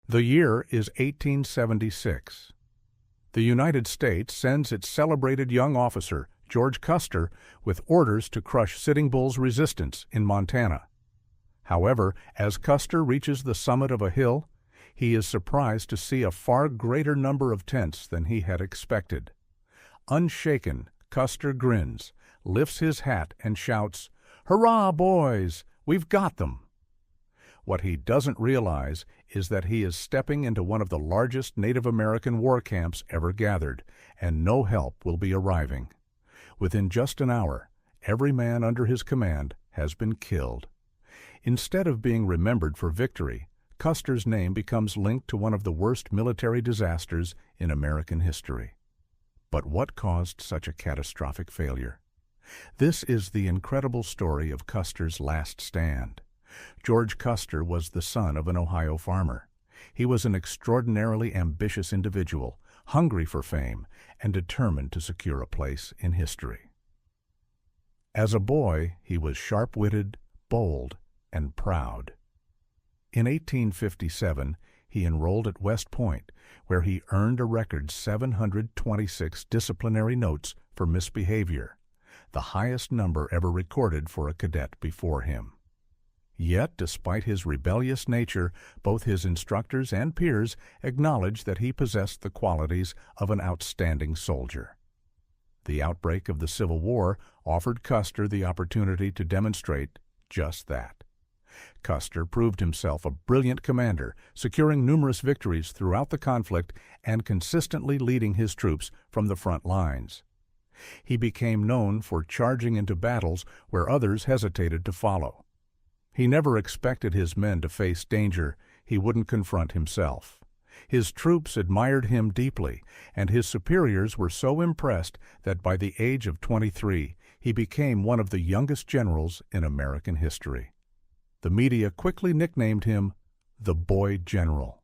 The year is 1876. The United States sends its celebrated young officer, George Custer, with orders to crush Sitting Bull's resistance in Montana. However, as Custer reaches the summit of a hill, he is surprised to see a far greater number of tents than he had expected. Unshaken, Custer grins, lifts his hat, and shouts, "Hurrah, boys! We've got them!" What he doesn't realize is that he is stepping into one of the largest Native American war camps ever gathered, and no help will be arriving. Within just an hour, every man under his command has been killed. Instead of being remembered for victory, Custer's name becomes linked to one of the worst military disasters in American history. But what caused such a catastrophic failure? This is the incredible story of Custer's last stand. George Custer was the son of an Ohio farmer. He was an extraordinarily ambitious individual, hungry for fame, and determined to secure a place in history. As a boy, he was sharp-witted, bold, and proud. In 1857, he enrolled at West Point, where he earned a record 726 disciplinary notes for misbehavior, the highest number ever recorded for a cadet before him. Yet, despite his rebellious nature, both his instructors and peers acknowledged that he possessed the qualities of an outstanding soldier. The outbreak of the Civil War offered Custer the opportunity to demonstrate just that. Custer proved himself a brilliant commander, securing numerous victories throughout the conflict and consistently leading his troops from the front lines. He became known for charging into battles where others hesitated to follow. He never expected his men to face danger he wouldn't confront himself. His troops admired him deeply, and his superiors were so impressed that by the age of 23, he became one of the youngest generals in American history. The media quickly nicknamed him the Boy General.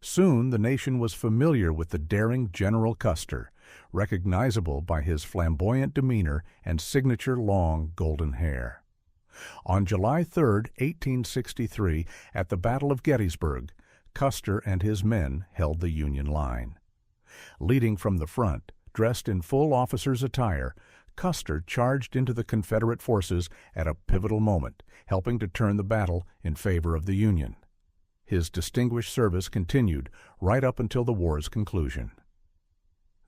Soon the nation was familiar with the daring General Custer, recognizable by his flamboyant demeanor and signature long golden hair. On July 3, 1863, at the Battle of Gettysburg, Custer and his men held the Union line. Leading from the front, dressed in full officer's attire, Custer charged into the Confederate forces at a pivotal moment, helping to turn the battle in favor of the Union. His distinguished service continued right up until the war's conclusion.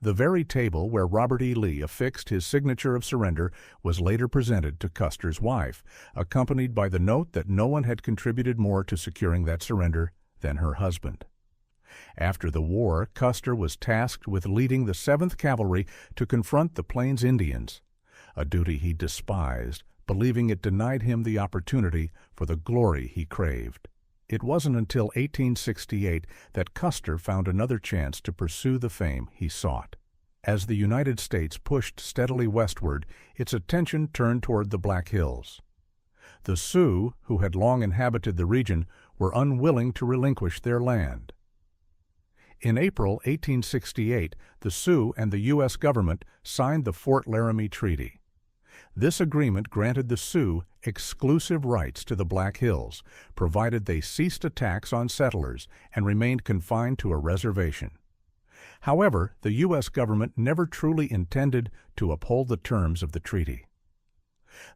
The very table where Robert E. Lee affixed his signature of surrender was later presented to Custer's wife, accompanied by the note that no one had contributed more to securing that surrender than her husband. After the war, Custer was tasked with leading the 7th Cavalry to confront the Plains Indians, a duty he despised, believing it denied him the opportunity for the glory he craved. It wasn't until 1868 that Custer found another chance to pursue the fame he sought. As the United States pushed steadily westward, its attention turned toward the Black Hills. The Sioux, who had long inhabited the region, were unwilling to relinquish their land. In April 1868, the Sioux and the U.S. government signed the Fort Laramie Treaty. This agreement granted the Sioux exclusive rights to the Black Hills, provided they ceased attacks on settlers and remained confined to a reservation. However, the U.S. government never truly intended to uphold the terms of the treaty.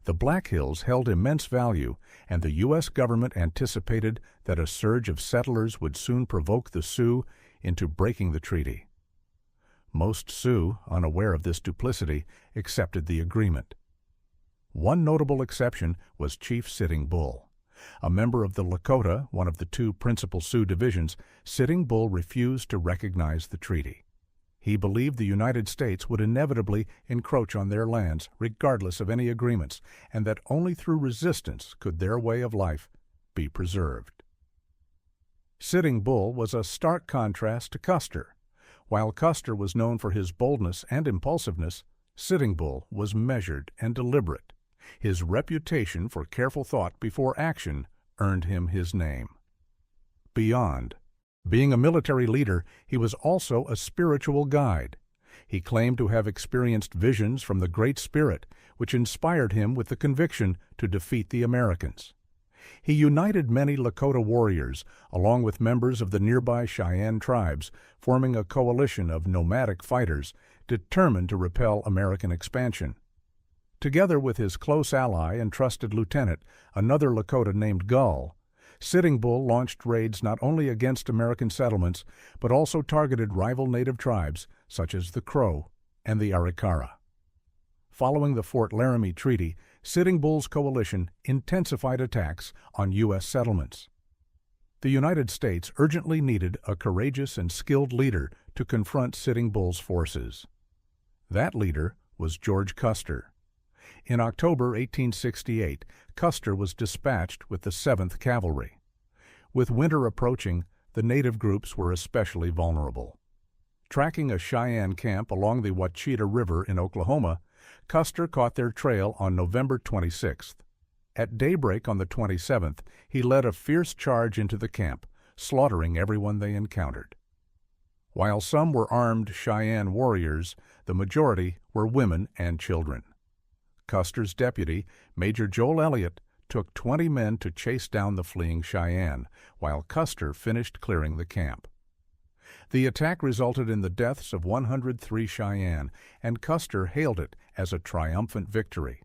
The Black Hills held immense value, and the U.S. government anticipated that a surge of settlers would soon provoke the Sioux into breaking the treaty. Most Sioux, unaware of this duplicity, accepted the agreement. One notable exception was Chief Sitting Bull. A member of the Lakota, one of the two principal Sioux divisions, Sitting Bull refused to recognize the treaty. He believed the United States would inevitably encroach on their lands regardless of any agreements, and that only through resistance could their way of life be preserved. Sitting Bull was a stark contrast to Custer. While Custer was known for his boldness and impulsiveness, Sitting Bull was measured and deliberate. His reputation for careful thought before action earned him his name. Beyond being a military leader, he was also a spiritual guide. He claimed to have experienced visions from the Great Spirit, which inspired him with the conviction to defeat the Americans. He united many Lakota warriors, along with members of the nearby Cheyenne tribes, forming a coalition of nomadic fighters determined to repel American expansion. Together with his close ally and trusted lieutenant, another Lakota named Gull, Sitting Bull launched raids not only against American settlements, but also targeted rival native tribes such as the Crow and the Arikara. Following the Fort Laramie Treaty, Sitting Bull's coalition intensified attacks on U.S. settlements. The United States urgently needed a courageous and skilled leader to confront Sitting Bull's forces. That leader was George Custer. In October 1868, Custer was dispatched with the 7th Cavalry. With winter approaching, the native groups were especially vulnerable. Tracking a Cheyenne camp along the Wachita River in Oklahoma, Custer caught their trail on November 26th. At daybreak on the 27th, he led a fierce charge into the camp, slaughtering everyone they encountered. While some were armed Cheyenne warriors, the majority were women and children. Custer's deputy, Major Joel Elliott, took 20 men to chase down the fleeing Cheyenne, while Custer finished clearing the camp. The attack resulted in the deaths of 103 Cheyenne, and Custer hailed it as a triumphant victory.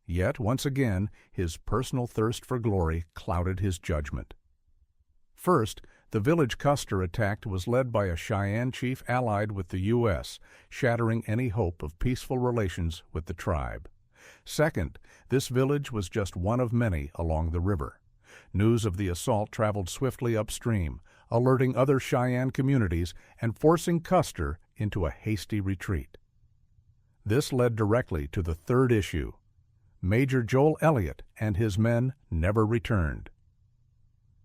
Yet, once again, his personal thirst for glory clouded his judgment. First, the village Custer attacked was led by a Cheyenne chief allied with the U.S., shattering any hope of peaceful relations with the tribe. Second, this village was just one of many along the river. News of the assault traveled swiftly upstream, alerting other Cheyenne communities and forcing Custer into a hasty retreat. This led directly to the third issue. Major Joel Elliott and his men never returned.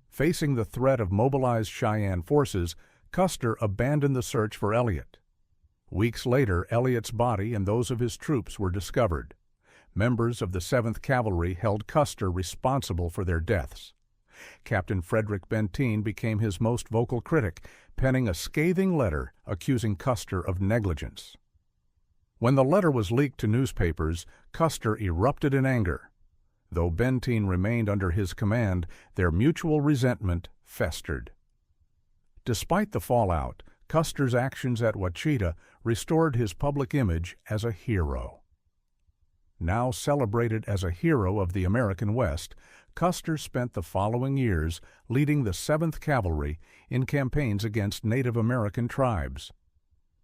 Facing the threat of mobilized Cheyenne forces, Custer abandoned the search for Elliott. Weeks later, Elliott's body and those of his troops were discovered. Members of the 7th Cavalry held Custer responsible for their deaths. Captain Frederick Benteen became his most vocal critic, penning a scathing letter accusing Custer of negligence. When the letter was leaked to newspapers, Custer erupted in anger. Though Benteen remained under his command, their mutual resentment festered. Despite the fallout, Custer's actions at Wachita restored his public image as a hero. Now celebrated as a hero of the American West, Custer spent the following years leading the 7th Cavalry in campaigns against Native American tribes.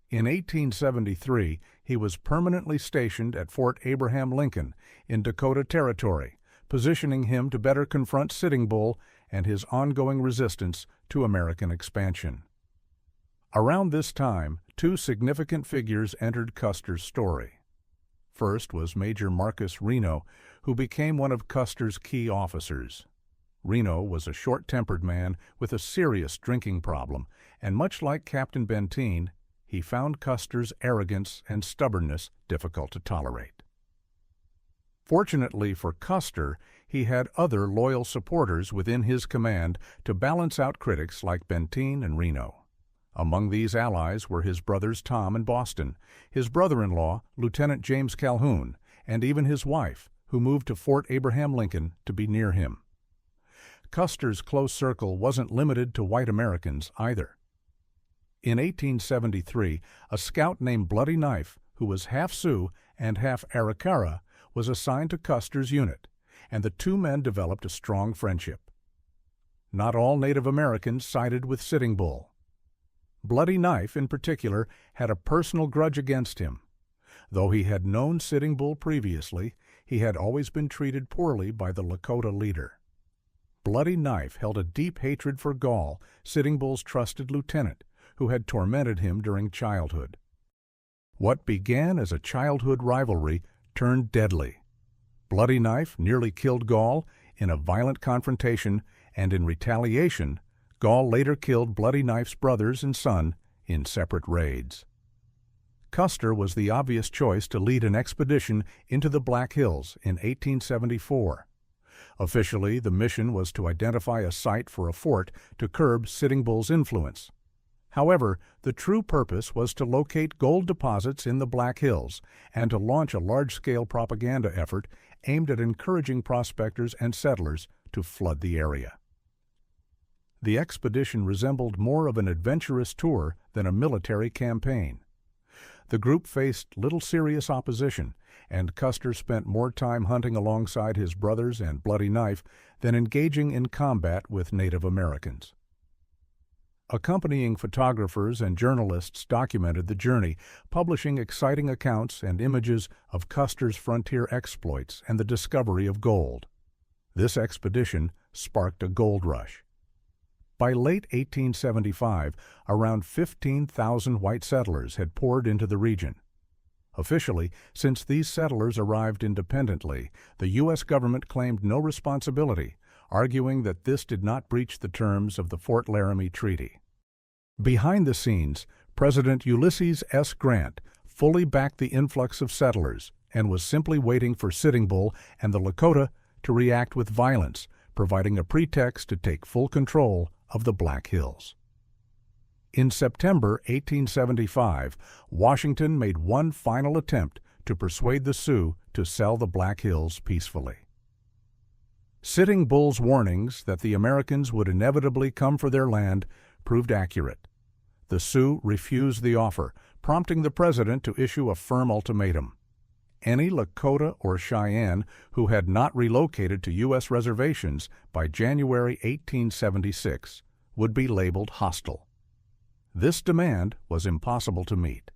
In 1873, he was permanently stationed at Fort Abraham Lincoln in Dakota Territory, positioning him to better confront Sitting Bull and his ongoing resistance to American expansion. Around this time, two significant figures entered Custer's story. First was Major Marcus Reno, who became one of Custer's key officers. Reno was a short-tempered man with a serious drinking problem, and much like Captain Benteen, he found Custer's arrogance and stubbornness difficult to tolerate. Fortunately for Custer, he had other loyal supporters within his command to balance out critics like Benteen and Reno. Among these allies were his brothers Tom and Boston, his brother-in-law, Lieutenant James Calhoun, and even his wife, who moved to Fort Abraham Lincoln to be near him. Custer's close circle wasn't limited to white Americans either. In 1873, a scout named Bloody Knife, who was half Sioux and half Arikara, was assigned to Custer's unit, and the two men developed a strong friendship. Not all Native Americans sided with Sitting Bull. Bloody Knife, in particular, had a personal grudge against him. Though he had known Sitting Bull previously, he had always been treated poorly by the Lakota leader. Bloody Knife held a deep hatred for Gall, Sitting Bull's trusted lieutenant, who had tormented him during childhood. What began as a childhood rivalry turned deadly. Bloody Knife nearly killed Gall in a violent confrontation, and in retaliation, Gall later killed Bloody Knife's brothers and son in separate raids. Custer was the obvious choice to lead an expedition into the Black Hills in 1874. Officially, the mission was to identify a site for a fort to curb Sitting Bull's influence. However, the true purpose was to locate gold deposits in the Black Hills and to launch a large-scale propaganda effort aimed at encouraging prospectors and settlers to flood the area. The expedition resembled more of an adventurous tour than a military campaign. The group faced little serious opposition, and Custer spent more time hunting alongside his brothers and Bloody Knife than engaging in combat with Native Americans. Accompanying photographers and journalists documented the journey, publishing exciting accounts and images of Custer's frontier exploits and the discovery of gold. This expedition sparked a gold rush. By late 1875, around 15,000 white settlers had poured into the region. Officially, since these settlers arrived independently, the U.S. government claimed no responsibility, arguing that this did not breach the terms of the Fort Laramie Treaty. Behind the scenes, President Ulysses S. Grant fully backed the influx of settlers and was simply waiting for Sitting Bull and the Lakota to react with violence, providing a pretext to take full control of the Black Hills. In September 1875, Washington made one final attempt to persuade the Sioux to sell the Black Hills peacefully. Sitting Bull's warnings that the Americans would inevitably come for their land proved accurate. The Sioux refused the offer, prompting the president to issue a firm ultimatum. Any Lakota or Cheyenne who had not relocated to U.S. reservations by January 1876 would be labeled hostile. This demand was impossible to meet.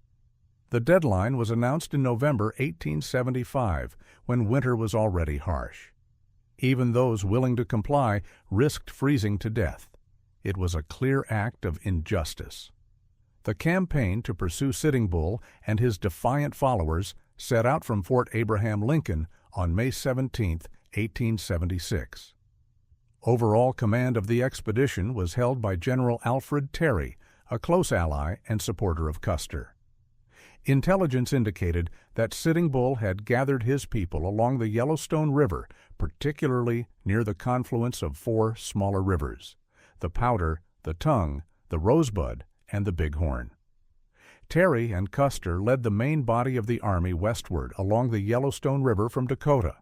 The deadline was announced in November 1875, when winter was already harsh. Even those willing to comply risked freezing to death. It was a clear act of injustice. The campaign to pursue Sitting Bull and his defiant followers set out from Fort Abraham Lincoln on May 17, 1876. Overall command of the expedition was held by General Alfred Terry, a close ally and supporter of Custer. Intelligence indicated that Sitting Bull had gathered his people along the Yellowstone River, particularly near the confluence of four smaller rivers: the Powder, the Tongue, the Rosebud, and the Bighorn. Terry and Custer led the main body of the army westward along the Yellowstone River from Dakota.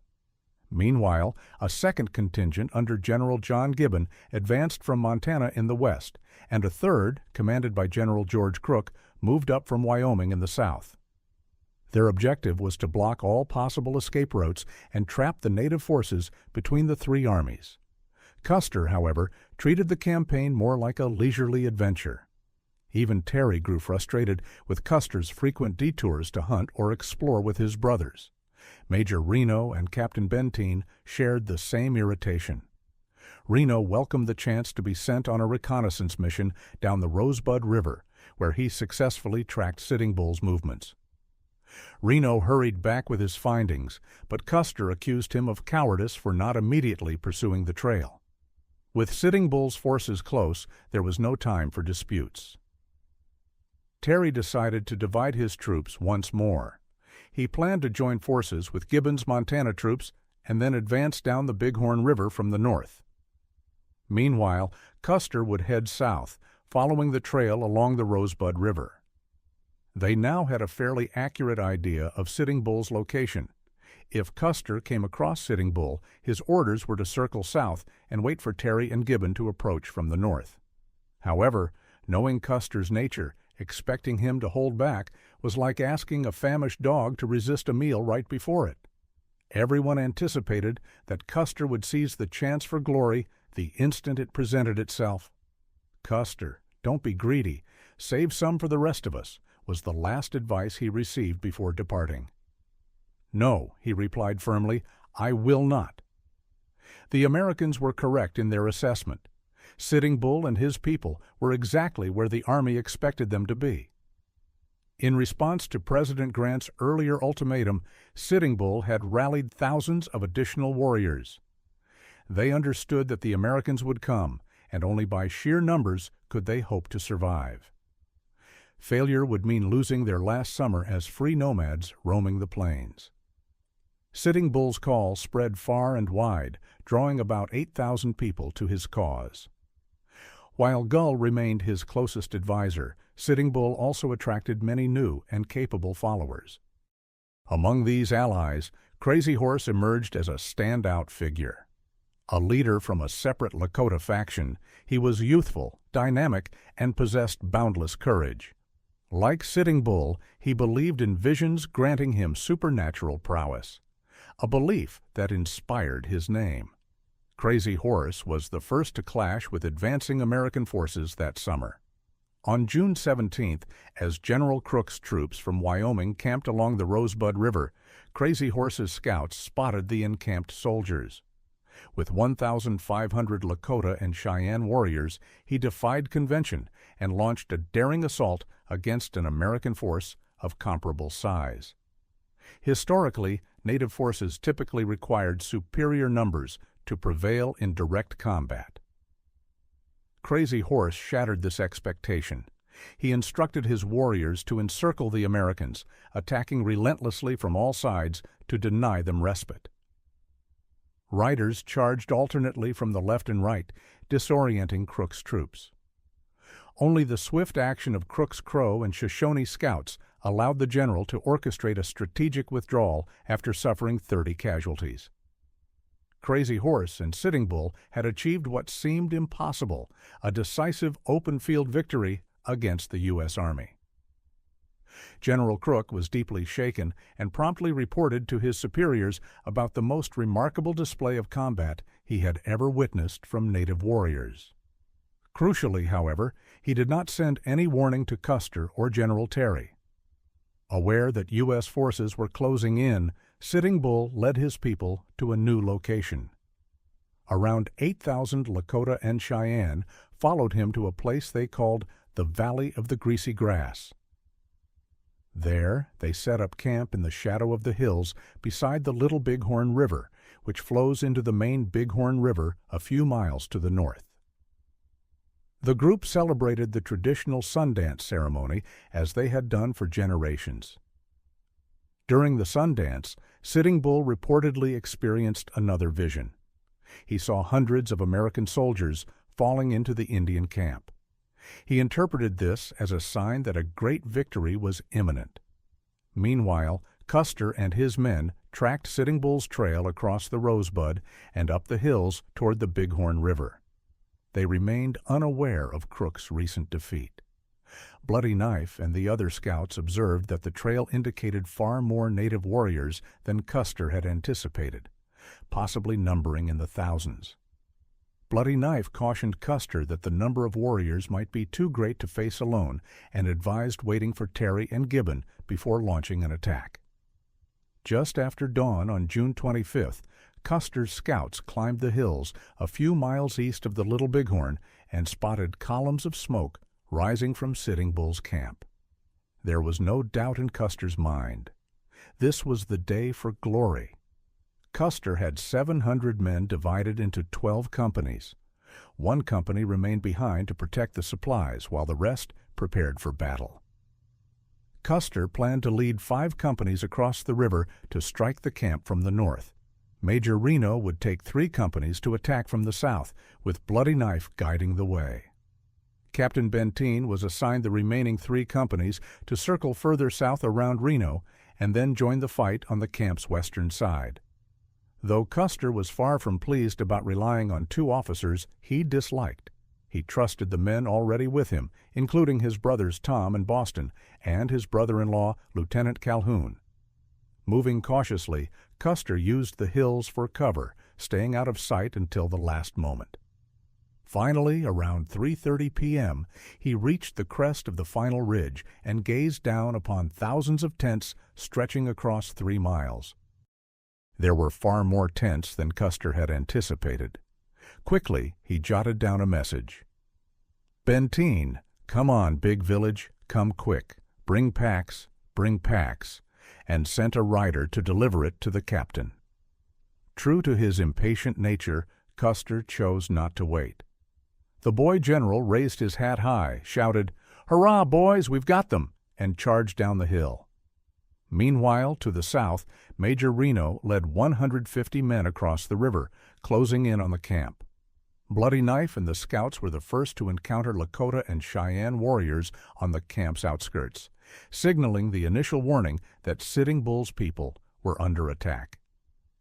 Meanwhile, a second contingent under General John Gibbon advanced from Montana in the west, and a third, commanded by General George Crook, moved up from Wyoming in the south. Their objective was to block all possible escape routes and trap the native forces between the three armies. Custer, however, treated the campaign more like a leisurely adventure. Even Terry grew frustrated with Custer's frequent detours to hunt or explore with his brothers. Major Reno and Captain Benteen shared the same irritation. Reno welcomed the chance to be sent on a reconnaissance mission down the Rosebud River, where he successfully tracked Sitting Bull's movements. Reno hurried back with his findings, but Custer accused him of cowardice for not immediately pursuing the trail. With Sitting Bull's forces close, there was no time for disputes. Terry decided to divide his troops once more. He planned to join forces with Gibbon's Montana troops and then advance down the Bighorn River from the north. Meanwhile, Custer would head south, following the trail along the Rosebud River. They now had a fairly accurate idea of Sitting Bull's location. If Custer came across Sitting Bull, his orders were to circle south and wait for Terry and Gibbon to approach from the north. However, knowing Custer's nature, expecting him to hold back was like asking a famished dog to resist a meal right before it. Everyone anticipated that Custer would seize the chance for glory the instant it presented itself. "Custer, don't be greedy. Save some for the rest of us," was the last advice he received before departing. "No," he replied firmly, "I will not." The Americans were correct in their assessment. Sitting Bull and his people were exactly where the Army expected them to be. In response to President Grant's earlier ultimatum, Sitting Bull had rallied thousands of additional warriors. They understood that the Americans would come, and only by sheer numbers could they hope to survive. Failure would mean losing their last summer as free nomads roaming the plains. Sitting Bull's call spread far and wide, drawing about 8,000 people to his cause. While Gull remained his closest advisor, Sitting Bull also attracted many new and capable followers. Among these allies, Crazy Horse emerged as a standout figure. A leader from a separate Lakota faction, he was youthful, dynamic, and possessed boundless courage. Like Sitting Bull, he believed in visions granting him supernatural prowess, a belief that inspired his name. Crazy Horse was the first to clash with advancing American forces that summer. On June 17th, as General Crook's troops from Wyoming camped along the Rosebud River, Crazy Horse's scouts spotted the encamped soldiers. With 1,500 Lakota and Cheyenne warriors, he defied convention and launched a daring assault against an American force of comparable size. Historically, Native forces typically required superior numbers to prevail in direct combat. Crazy Horse shattered this expectation. He instructed his warriors to encircle the Americans, attacking relentlessly from all sides to deny them respite. Riders charged alternately from the left and right, disorienting Crook's troops. Only the swift action of Crook's Crow and Shoshone scouts allowed the general to orchestrate a strategic withdrawal after suffering 30 casualties. Crazy Horse and Sitting Bull had achieved what seemed impossible, a decisive open-field victory against the U.S. Army. General Crook was deeply shaken and promptly reported to his superiors about the most remarkable display of combat he had ever witnessed from Native warriors. Crucially, however, he did not send any warning to Custer or General Terry. Aware that U.S. forces were closing in, Sitting Bull led his people to a new location. Around 8,000 Lakota and Cheyenne followed him to a place they called the Valley of the Greasy Grass. There, they set up camp in the shadow of the hills beside the Little Bighorn River, which flows into the main Bighorn River a few miles to the north. The group celebrated the traditional Sundance ceremony as they had done for generations. During the Sundance, Sitting Bull reportedly experienced another vision. He saw hundreds of American soldiers falling into the Indian camp. He interpreted this as a sign that a great victory was imminent. Meanwhile, Custer and his men tracked Sitting Bull's trail across the Rosebud and up the hills toward the Bighorn River. They remained unaware of Crook's recent defeat. Bloody Knife and the other scouts observed that the trail indicated far more Native warriors than Custer had anticipated, possibly numbering in the thousands. Bloody Knife cautioned Custer that the number of warriors might be too great to face alone and advised waiting for Terry and Gibbon before launching an attack. Just after dawn on June 25th, Custer's scouts climbed the hills a few miles east of the Little Bighorn and spotted columns of smoke rising from Sitting Bull's camp. There was no doubt in Custer's mind. This was the day for glory. Custer had 700 men divided into 12 companies. One company remained behind to protect the supplies while the rest prepared for battle. Custer planned to lead 5 companies across the river to strike the camp from the north. Major Reno would take 3 companies to attack from the south, with Bloody Knife guiding the way. Captain Benteen was assigned the remaining 3 companies to circle further south around Reno and then join the fight on the camp's western side. Though Custer was far from pleased about relying on 2 officers he disliked, he trusted the men already with him, including his brothers Tom and Boston and his brother-in-law, Lieutenant Calhoun. Moving cautiously, Custer used the hills for cover, staying out of sight until the last moment. Finally, around 3:30 p.m., he reached the crest of the final ridge and gazed down upon thousands of tents stretching across 3 miles. There were far more tents than Custer had anticipated. Quickly, he jotted down a message. "Benteen, come on, big village, come quick. Bring packs, and sent a rider to deliver it to the captain." True to his impatient nature, Custer chose not to wait. The boy general raised his hat high, shouted, "Hurrah, boys, we've got them!" and charged down the hill. Meanwhile, to the south, Major Reno led 150 men across the river, closing in on the camp. Bloody Knife and the scouts were the first to encounter Lakota and Cheyenne warriors on the camp's outskirts, signaling the initial warning that Sitting Bull's people were under attack.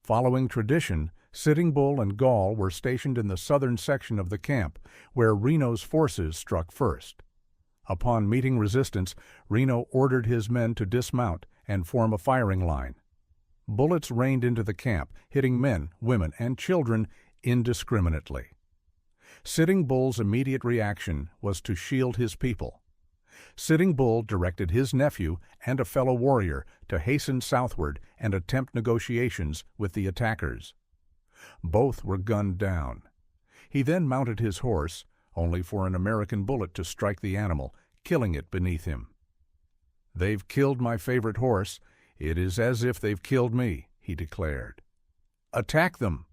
Following tradition, Sitting Bull and Gall were stationed in the southern section of the camp, where Reno's forces struck first. Upon meeting resistance, Reno ordered his men to dismount and form a firing line. Bullets rained into the camp, hitting men, women, and children indiscriminately. Sitting Bull's immediate reaction was to shield his people. Sitting Bull directed his nephew and a fellow warrior to hasten southward and attempt negotiations with the attackers. Both were gunned down. He then mounted his horse, only for an American bullet to strike the animal, killing it beneath him. "They've killed my favorite horse. It is as if they've killed me," he declared. "Attack them!"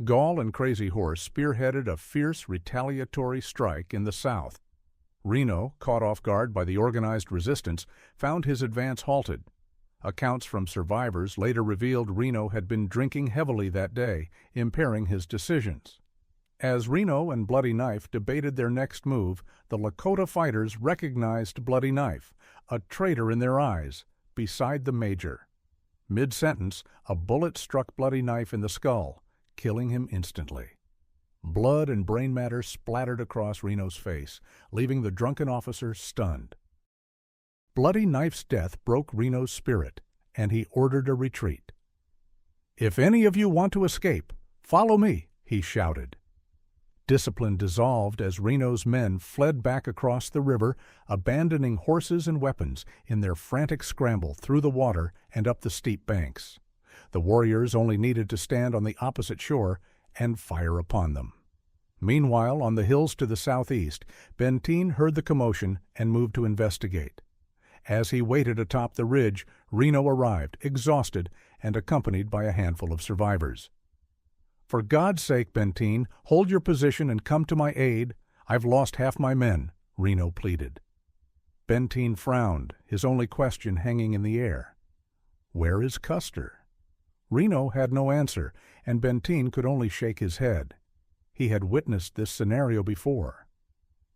Gall and Crazy Horse spearheaded a fierce retaliatory strike in the south. Reno, caught off guard by the organized resistance, found his advance halted. Accounts from survivors later revealed Reno had been drinking heavily that day, impairing his decisions. As Reno and Bloody Knife debated their next move, the Lakota fighters recognized Bloody Knife, a traitor in their eyes, beside the major. Mid-sentence, a bullet struck Bloody Knife in the skull, killing him instantly. Blood and brain matter splattered across Reno's face, leaving the drunken officer stunned. Bloody Knife's death broke Reno's spirit, and he ordered a retreat. "If any of you want to escape, follow me," he shouted. Discipline dissolved as Reno's men fled back across the river, abandoning horses and weapons in their frantic scramble through the water and up the steep banks. The warriors only needed to stand on the opposite shore and fire upon them. Meanwhile, on the hills to the southeast, Benteen heard the commotion and moved to investigate. As he waited atop the ridge, Reno arrived, exhausted and accompanied by a handful of survivors. "For God's sake, Benteen, hold your position and come to my aid. I've lost half my men," Reno pleaded. Benteen frowned, his only question hanging in the air. "Where is Custer?" Reno had no answer, and Benteen could only shake his head. He had witnessed this scenario before.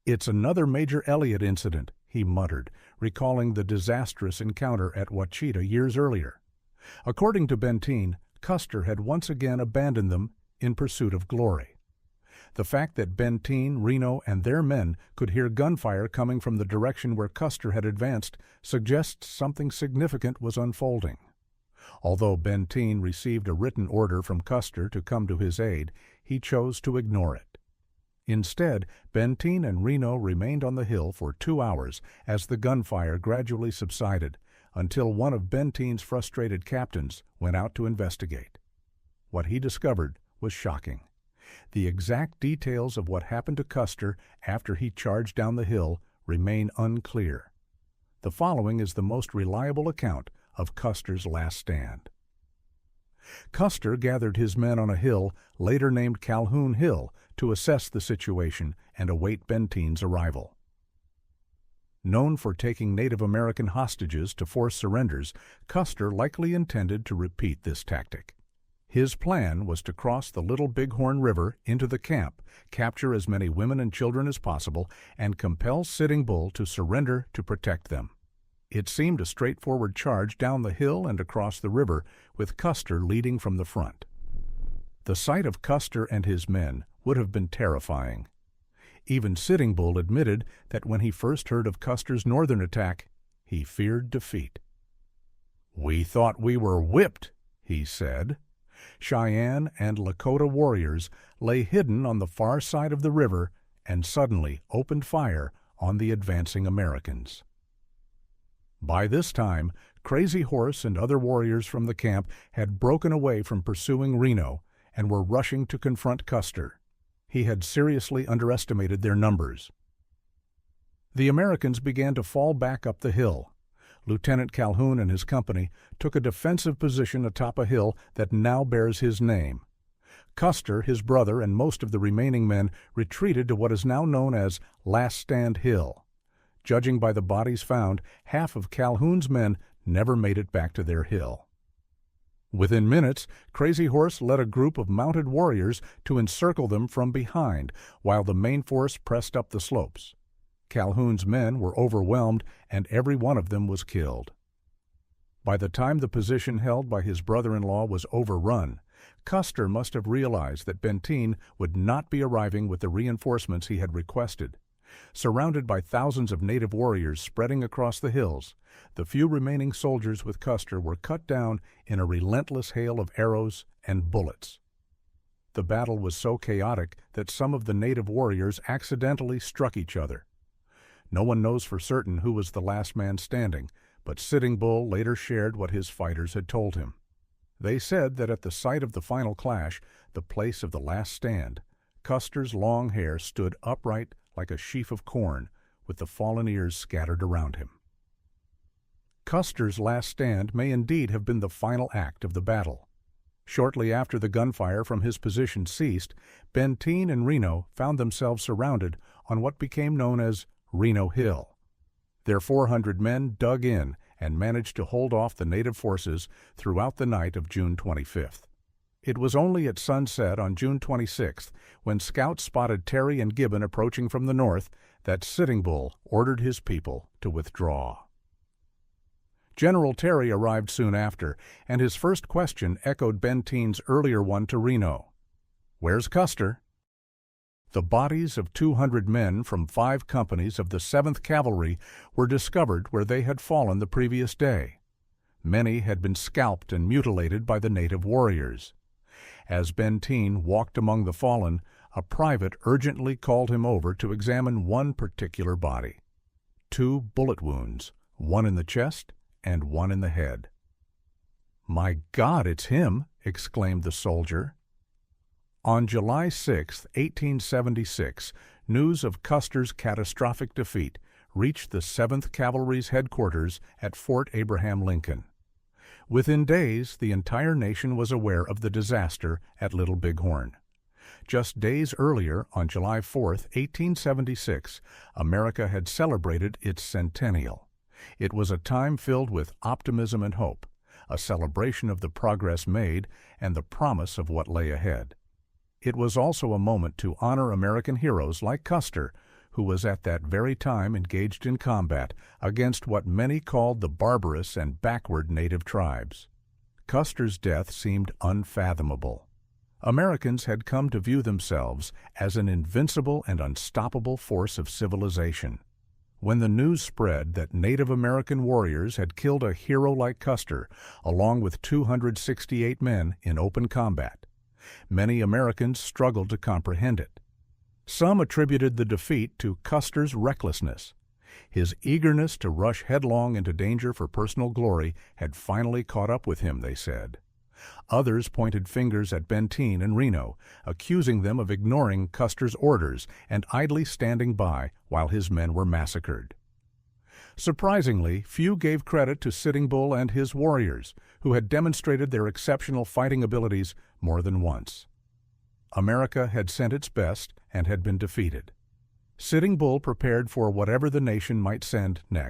"It's another Major Elliott incident," he muttered, recalling the disastrous encounter at Wachita years earlier. According to Benteen, Custer had once again abandoned them in pursuit of glory. The fact that Benteen, Reno, and their men could hear gunfire coming from the direction where Custer had advanced suggests something significant was unfolding. Although Benteen received a written order from Custer to come to his aid, he chose to ignore it. Instead, Benteen and Reno remained on the hill for 2 hours as the gunfire gradually subsided, until one of Benteen's frustrated captains went out to investigate. What he discovered was shocking. The exact details of what happened to Custer after he charged down the hill remain unclear. The following is the most reliable account of Custer's last stand. Custer gathered his men on a hill, later named Calhoun Hill, to assess the situation and await Benteen's arrival. Known for taking Native American hostages to force surrenders, Custer likely intended to repeat this tactic. His plan was to cross the Little Bighorn River into the camp, capture as many women and children as possible, and compel Sitting Bull to surrender to protect them. It seemed a straightforward charge down the hill and across the river, with Custer leading from the front. The sight of Custer and his men would have been terrifying. Even Sitting Bull admitted that when he first heard of Custer's northern attack, he feared defeat. "We thought we were whipped," he said. Cheyenne and Lakota warriors lay hidden on the far side of the river and suddenly opened fire on the advancing Americans. By this time, Crazy Horse and other warriors from the camp had broken away from pursuing Reno and were rushing to confront Custer. He had seriously underestimated their numbers. The Americans began to fall back up the hill. Lieutenant Calhoun and his company took a defensive position atop a hill that now bears his name. Custer, his brother, and most of the remaining men retreated to what is now known as Last Stand Hill. Judging by the bodies found, half of Calhoun's men never made it back to their hill. Within minutes, Crazy Horse led a group of mounted warriors to encircle them from behind, while the main force pressed up the slopes. Calhoun's men were overwhelmed, and every one of them was killed. By the time the position held by his brother-in-law was overrun, Custer must have realized that Benteen would not be arriving with the reinforcements he had requested. Surrounded by thousands of native warriors spreading across the hills, the few remaining soldiers with Custer were cut down in a relentless hail of arrows and bullets. The battle was so chaotic that some of the native warriors accidentally struck each other. No one knows for certain who was the last man standing, but Sitting Bull later shared what his fighters had told him. They said that at the site of the final clash, the place of the last stand, Custer's long hair stood upright like a sheaf of corn, with the fallen ears scattered around him. Custer's last stand may indeed have been the final act of the battle. Shortly after the gunfire from his position ceased, Benteen and Reno found themselves surrounded on what became known as Reno Hill. Their 400 men dug in and managed to hold off the native forces throughout the night of June 25th. It was only at sunset on June 26th, when scouts spotted Terry and Gibbon approaching from the north, that Sitting Bull ordered his people to withdraw. General Terry arrived soon after, and his first question echoed Benteen's earlier one to Reno. "Where's Custer?" The bodies of 200 men from 5 companies of the 7th Cavalry were discovered where they had fallen the previous day. Many had been scalped and mutilated by the native warriors. As Benteen walked among the fallen, a private urgently called him over to examine one particular body. 2 bullet wounds, one in the chest and one in the head. "My God, it's him!" exclaimed the soldier. On July 6, 1876, news of Custer's catastrophic defeat reached the 7th Cavalry's headquarters at Fort Abraham Lincoln. Within days, the entire nation was aware of the disaster at Little Bighorn. Just days earlier, on July 4, 1876, America had celebrated its centennial. It was a time filled with optimism and hope, a celebration of the progress made and the promise of what lay ahead. It was also a moment to honor American heroes like Custer, who was at that very time engaged in combat against what many called the barbarous and backward native tribes. Custer's death seemed unfathomable. Americans had come to view themselves as an invincible and unstoppable force of civilization. When the news spread that Native American warriors had killed a hero like Custer, along with 268 men in open combat, many Americans struggled to comprehend it. Some attributed the defeat to Custer's recklessness. His eagerness to rush headlong into danger for personal glory had finally caught up with him, they said. Others pointed fingers at Benteen and Reno, accusing them of ignoring Custer's orders and idly standing by while his men were massacred. Surprisingly, few gave credit to Sitting Bull and his warriors, who had demonstrated their exceptional fighting abilities more than once. America had sent its best and had been defeated. Sitting Bull prepared for whatever the nation might send next.